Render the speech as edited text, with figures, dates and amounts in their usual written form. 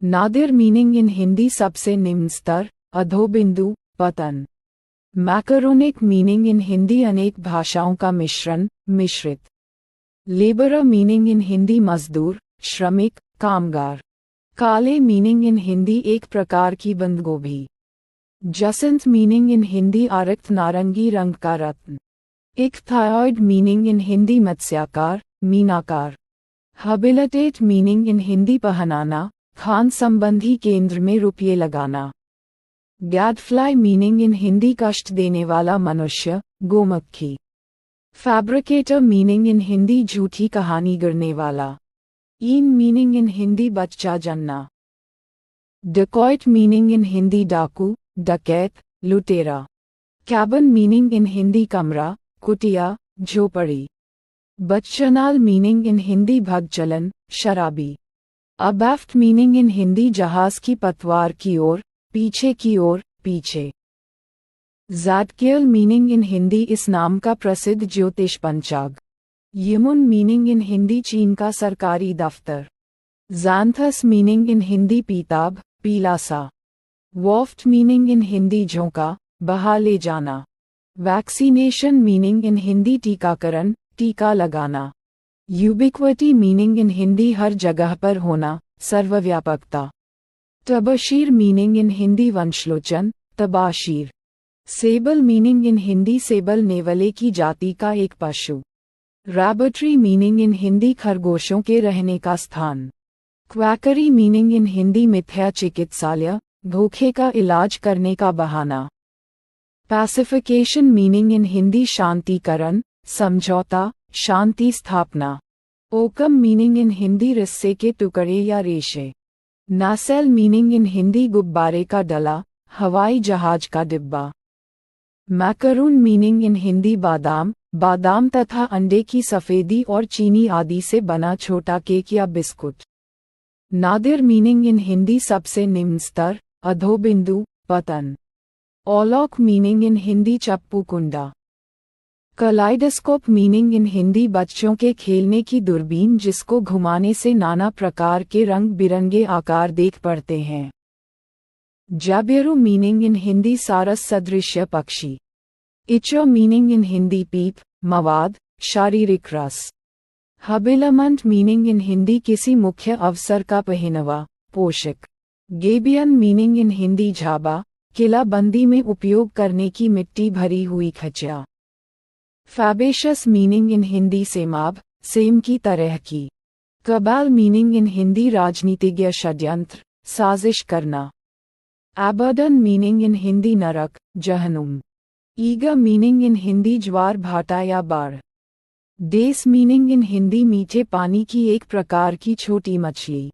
Nadir meaning in Hindi सबसे निम्न स्तर, अधोबिंदु, पतन। मैकरोनिक मीनिंग इन हिंदी अनेक भाषाओं का मिश्रण, मिश्रित। लेबरर मीनिंग इन हिंदी मजदूर, श्रमिक, कामगार। काले मीनिंग इन हिंदी एक प्रकार की बंद गोभी। जसंत मीनिंग इन हिंदी आरक्त नारंगी रंग का रत्न। इक्थायॉइड मीनिंग इन हिंदी मत्स्याकार, मीनाकार। हबिलिटेट मीनिंग इन हिंदी पहनाना, खान संबंधी केंद्र में रुपये लगाना। गैडफ्लाई मीनिंग इन हिंदी कष्ट देने वाला मनुष्य, गोमक्खी। फैब्रिकेटर मीनिंग इन हिंदी झूठी कहानी गढ़ने वाला। ईन मीनिंग इन हिंदी बच्चा जन्ना। डिकॉइट मीनिंग इन हिंदी डाकू, डकैत, लुटेरा। कैबिन मीनिंग इन हिंदी कमरा, कुटिया, झोपड़ी। बच्चनाल मीनिंग इन हिंदी भगचलन, शराबी। अबैफ्ट मीनिंग इन हिंदी जहाज की पतवार की ओर, पीछे की ओर, पीछे। ज़ादकियल मीनिंग इन हिंदी इस नाम का प्रसिद्ध ज्योतिष पंचाग। यमुन मीनिंग इन हिंदी चीन का सरकारी दफ्तर। ज़ांथस मीनिंग इन हिंदी पीताब, पीला सा। वॉफ्ट मीनिंग इन हिंदी झोंका, बहा ले जाना। वैक्सीनेशन मीनिंग इन हिंदी टीकाकरण, टीका लगाना। यूबिक्विटी मीनिंग इन हिंदी हर जगह पर होना, सर्वव्यापकता। तबशीर मीनिंग इन हिंदी वंशलोचन, तबाशीर। Sable meaning in Hindi sable नेवले की जाति का एक पशु। रैबटरी मीनिंग इन हिंदी खरगोशों के रहने का स्थान। क्वैकरी मीनिंग इन हिंदी मिथ्या चिकित्सालय, धोखे का इलाज करने का बहाना। पैसिफिकेशन मीनिंग इन हिंदी शांतिकरण, समझौता, शांति स्थापना। ओकम मीनिंग इन हिंदी रिस्से के टुकड़े या रेशे। नासेल मीनिंग इन हिंदी गुब्बारे का डला, हवाई जहाज का डिब्बा। मैकरून मीनिंग इन हिंदी बादाम, बादाम तथा अंडे की सफ़ेदी और चीनी आदि से बना छोटा केक या biscuit. Nadir meaning in Hindi सबसे निम्न स्तर, अधोबिंदु, पतन। ऑलॉक मीनिंग इन हिंदी चप्पू कुंडा। कलाइडोस्कोप मीनिंग इन हिंदी बच्चों के खेलने की दूरबीन जिसको घुमाने से नाना प्रकार के रंग बिरंगे आकार देख पड़ते हैं। जाबियरू मीनिंग इन हिंदी सारस सदृश्य पक्षी। इचो मीनिंग इन हिंदी पीप, मवाद, शारीरिक रस। हबिलमेंट मीनिंग इन हिंदी किसी मुख्य अवसर का पहनवा, पोशाक। गेबियन मीनिंग इन हिंदी झाबा, किला बंदी में उपयोग करने की मिट्टी भरी हुई खचिया। फैबेशस मीनिंग इन हिंदी सेमाब, सेम की तरह की। कबाल मीनिंग इन हिंदी राजनीतिज्ञ षड्यंत्र, साजिश करना। एबर्डन मीनिंग इन हिंदी नरक, जहनुम। ईगा मीनिंग इन हिंदी ज्वार भाटा या बाढ़। डेस मीनिंग इन हिंदी मीठे पानी की एक प्रकार की छोटी मछली।